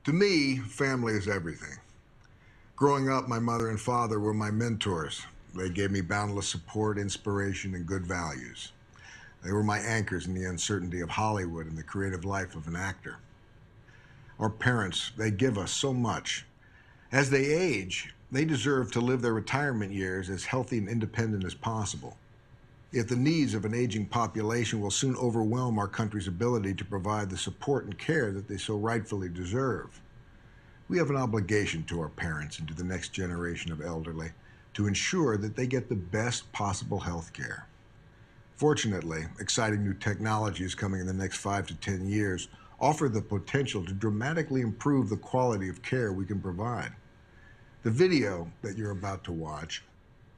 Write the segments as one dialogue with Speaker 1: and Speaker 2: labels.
Speaker 1: To me, family is everything. Growing up, my mother and father were my mentors. They gave me boundless support, inspiration, and good values. They were my anchors in the uncertainty of Hollywood and the creative life of an actor. Our parents, they give us so much. As they age, they deserve to live their retirement years as healthy and independent as possible. Yet the needs of an aging population will soon overwhelm our country's ability to provide the support and care that they so rightfully deserve. We have an obligation to our parents and to the next generation of elderly to ensure that they get the best possible health care. Fortunately, exciting new technologies coming in the next 5 to 10 years offer the potential to dramatically improve the quality of care we can provide. The video that you're about to watch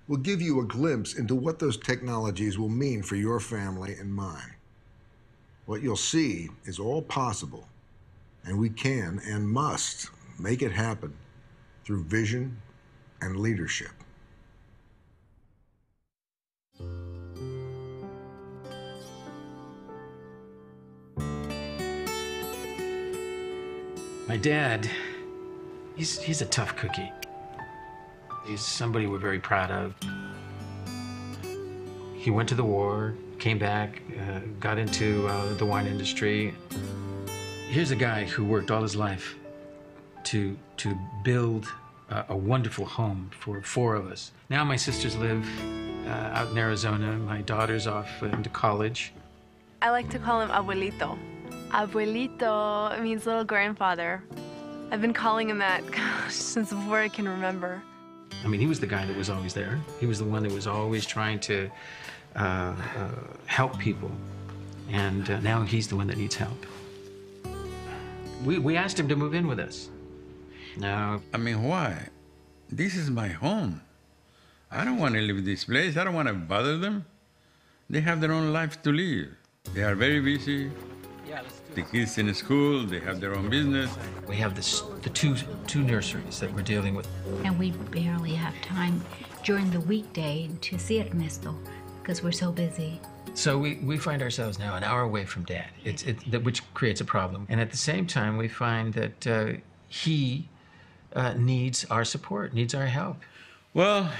Speaker 1: will give you a glimpse into what those technologies will mean for your family and mine. What you'll see is all possible, and we can and must make it happen through vision and leadership.
Speaker 2: My dad, he's a tough cookie. He's somebody we're very proud of. He went to the war, came back, got into the wine industry. Here's a guy who worked all his life to build a wonderful home for 4 of us. Now my sisters live out in Arizona. My daughter's off into college.
Speaker 3: I like to call him Abuelito. Abuelito means little grandfather. I've been calling him that, gosh, since before I can remember.
Speaker 2: I mean, he was the guy that was always there. He was the one that was always trying to help people. And now he's the one that needs help. We asked him to move in with us. No.
Speaker 4: I mean, why? This is my home. I don't want to leave this place. I don't want to bother them. They have their own life to live. They are very busy. The kids in school, they have their own business.
Speaker 2: We have the two nurseries that we're dealing with.
Speaker 5: And we barely have time during the weekday to see Ernesto because we're so busy.
Speaker 2: So we find ourselves now an hour away from Dad, which creates a problem. And at the same time, we find that he needs our support, needs our help.
Speaker 4: Well,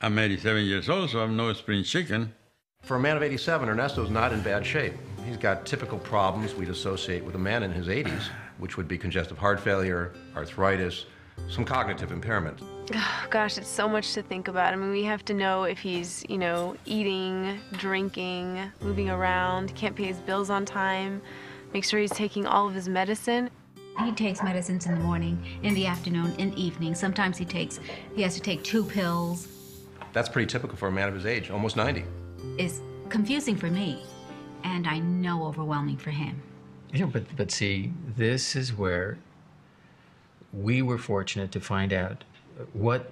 Speaker 4: I'm 87 years old, so I'm no spring chicken.
Speaker 6: For a man of 87, Ernesto's not in bad shape. He's got typical problems we'd associate with a man in his 80s, which would be congestive heart failure, arthritis, some cognitive impairment.
Speaker 3: Oh, gosh, it's so much to think about. I mean, we have to know if he's, eating, drinking, moving around, can't pay his bills on time, make sure he's taking all of his medicine.
Speaker 5: He takes medicines in the morning, in the afternoon, in the evening. Sometimes he has to take 2 pills.
Speaker 6: That's pretty typical for a man of his age, almost 90.
Speaker 5: It's confusing for me, and I know overwhelming for him.
Speaker 2: But see, this is where we were fortunate to find out what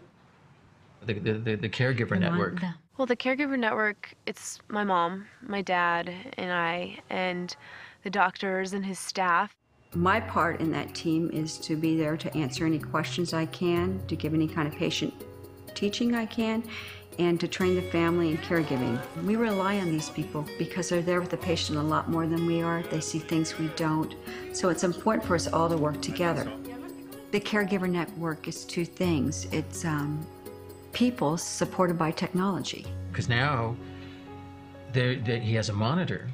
Speaker 2: the Caregiver Network.
Speaker 3: Well, the Caregiver Network, it's my mom, my dad, and I, and the doctors and his staff.
Speaker 7: My part in that team is to be there to answer any questions I can, to give any kind of patient teaching I can, and to train the family in caregiving. We rely on these people because they're there with the patient a lot more than we are. They see things we don't. So it's important for us all to work together. The Caregiver Network is 2 things. It's people supported by technology.
Speaker 2: Because now he has a monitor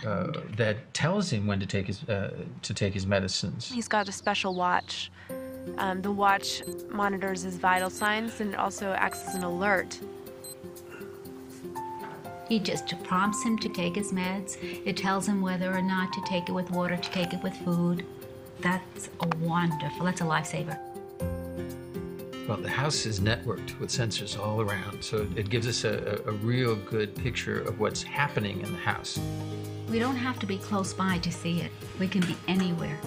Speaker 2: that tells him when to take his medicines.
Speaker 3: He's got a special watch. The watch monitors his vital signs, and it also acts as an alert.
Speaker 5: He just prompts him to take his meds. It tells him whether or not to take it with water, to take it with food. That's that's a lifesaver.
Speaker 2: Well, the house is networked with sensors all around, so it gives us a real good picture of what's happening in the house.
Speaker 5: We don't have to be close by to see it. We can be anywhere.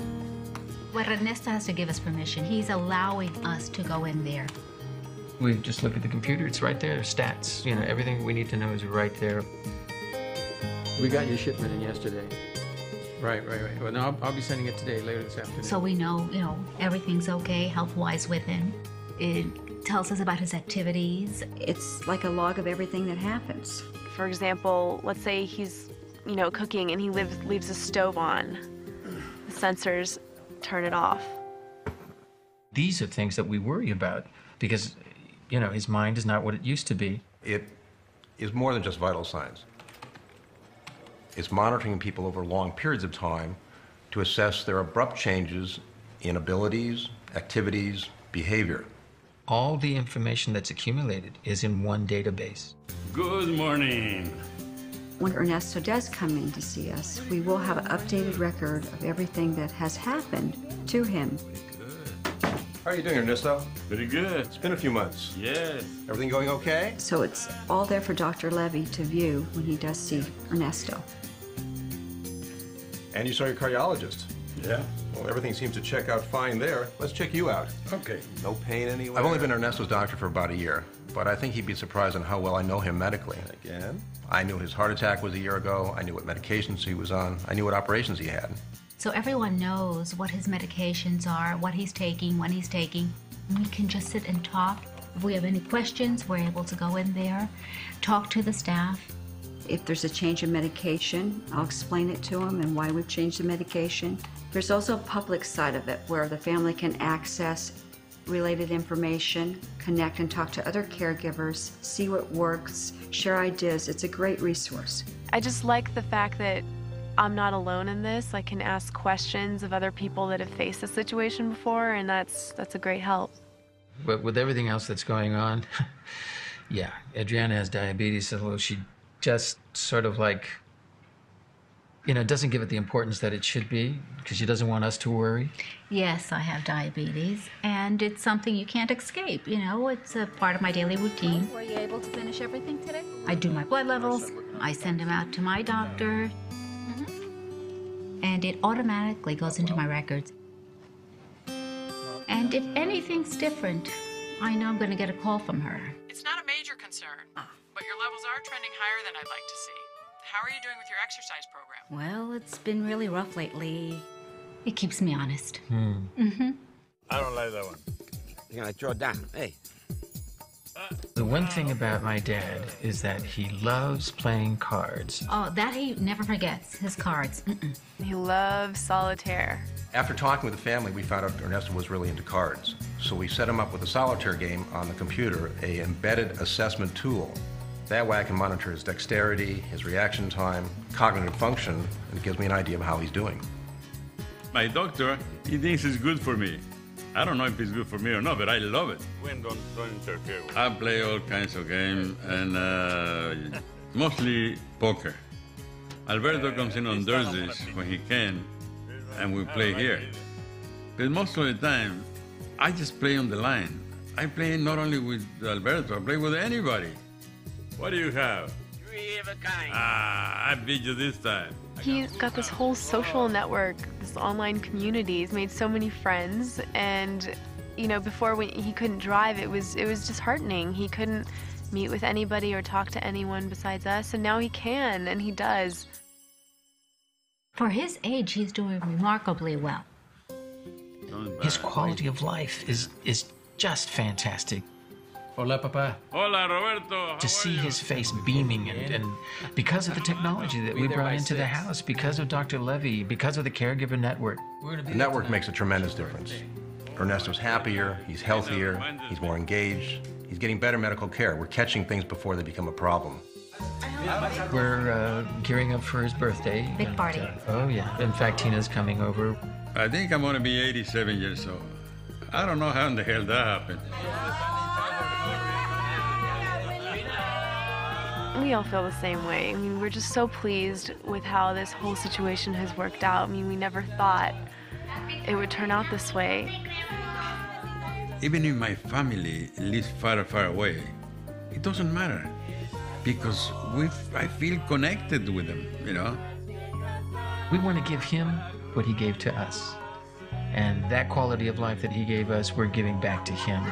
Speaker 5: But Ernesto has to give us permission. He's allowing us to go in there.
Speaker 2: We just look at the computer, it's right there, stats, everything we need to know is right there. We got your shipment in yesterday. Right. Well, no, I'll be sending it today, later this afternoon.
Speaker 5: So we know, everything's okay health-wise with him. It tells us about his activities.
Speaker 7: It's like a log of everything that happens.
Speaker 3: For example, let's say he's, cooking and he leaves the stove on. The sensors turn it off.
Speaker 2: These are things that we worry about because, you know, his mind is not what it used to be.
Speaker 6: It is more than just vital signs. It's monitoring people over long periods of time to assess their abrupt changes in abilities, activities, behavior.
Speaker 2: All the information that's accumulated is in one database.
Speaker 4: Good morning.
Speaker 7: When Ernesto does come in to see us, we will have an updated record of everything that has happened to him.
Speaker 6: How are you doing, Ernesto?
Speaker 4: Very good.
Speaker 6: It's been a few months.
Speaker 4: Yes.
Speaker 6: Everything going okay?
Speaker 7: So it's all there for Dr. Levy to view when he does see Ernesto.
Speaker 6: And you saw your cardiologist.
Speaker 4: Yeah.
Speaker 6: Well, everything seems to check out fine there. Let's check you out.
Speaker 4: Okay.
Speaker 6: No pain anywhere? I've only been Ernesto's doctor for about a year, but I think he'd be surprised on how well I know him medically. Again? I knew his heart attack was a year ago. I knew what medications he was on. I knew what operations he had.
Speaker 5: So everyone knows what his medications are, what he's taking, when he's taking. We can just sit and talk. If we have any questions, we're able to go in there, talk to the staff.
Speaker 7: If there's a change in medication, I'll explain it to him and why we've changed the medication. There's also a public side of it where the family can access related information, connect and talk to other caregivers, see what works, share ideas. It's a great resource.
Speaker 3: I just like the fact that I'm not alone in this. I can ask questions of other people that have faced this situation before, and that's a great help.
Speaker 2: But with everything else that's going on, yeah, Adriana has diabetes, although she just sort of like, you know, doesn't give it the importance that it should be because she doesn't want us to worry.
Speaker 5: Yes, I have diabetes, and it's something you can't escape. You know, it's a part of my daily routine. Were you able to finish everything today? I do my blood levels. I send them out to my doctor. And it automatically goes into my records. And if anything's different, I know I'm going to get a call from her.
Speaker 8: It's not a major concern, but your levels are trending higher than I'd like to see. How are you doing with your exercise program?
Speaker 5: Well, it's been really rough lately. It keeps me honest.
Speaker 4: I don't like that one.
Speaker 9: You're gonna draw down. Hey.
Speaker 2: The one thing about my dad is that he loves playing cards.
Speaker 5: Oh, that he never forgets, his cards.
Speaker 3: He loves solitaire.
Speaker 6: After talking with the family, we found out Ernesto was really into cards. So we set him up with a solitaire game on the computer, an embedded assessment tool. That way I can monitor his dexterity, his reaction time, cognitive function, and it gives me an idea of how he's doing.
Speaker 4: My doctor, he thinks it's good for me. I don't know if it's good for me or not, but I love it. Don't interfere with I play all kinds of games, and mostly poker. Alberto comes in on Thursdays when he can, and we play here. But most of the time, I just play on the line. I play not only with Alberto, I play with anybody. What do you have?
Speaker 9: 3 of a kind.
Speaker 4: I beat you this time.
Speaker 3: He's got this whole social network, this online community. He's made so many friends, and you know, before when he couldn't drive, it was disheartening. He couldn't meet with anybody or talk to anyone besides us, and now he can, and he does.
Speaker 5: For his age, he's doing remarkably well.
Speaker 2: His quality of life is just fantastic. Hola, Papa.
Speaker 4: Hola, Roberto.
Speaker 2: To see his face beaming and because of the technology that we brought into the house, because of Dr. Levy, because of the caregiver network.
Speaker 6: The network makes a tremendous difference. Ernesto's happier, he's healthier, he's more engaged, he's getting better medical care. We're catching things before they become a problem.
Speaker 2: We're gearing up for his birthday.
Speaker 5: Big party.
Speaker 2: Oh, yeah. In fact, Tina's coming over.
Speaker 4: I think I'm gonna be 87 years old. I don't know how in the hell that happened.
Speaker 3: We all feel the same way. I mean, we're just so pleased with how this whole situation has worked out. I mean, we never thought it would turn out this way.
Speaker 4: Even if my family lives far, far away, it doesn't matter because I feel connected with them, you know?
Speaker 2: We want to give him what he gave to us. And that quality of life that he gave us, we're giving back to him.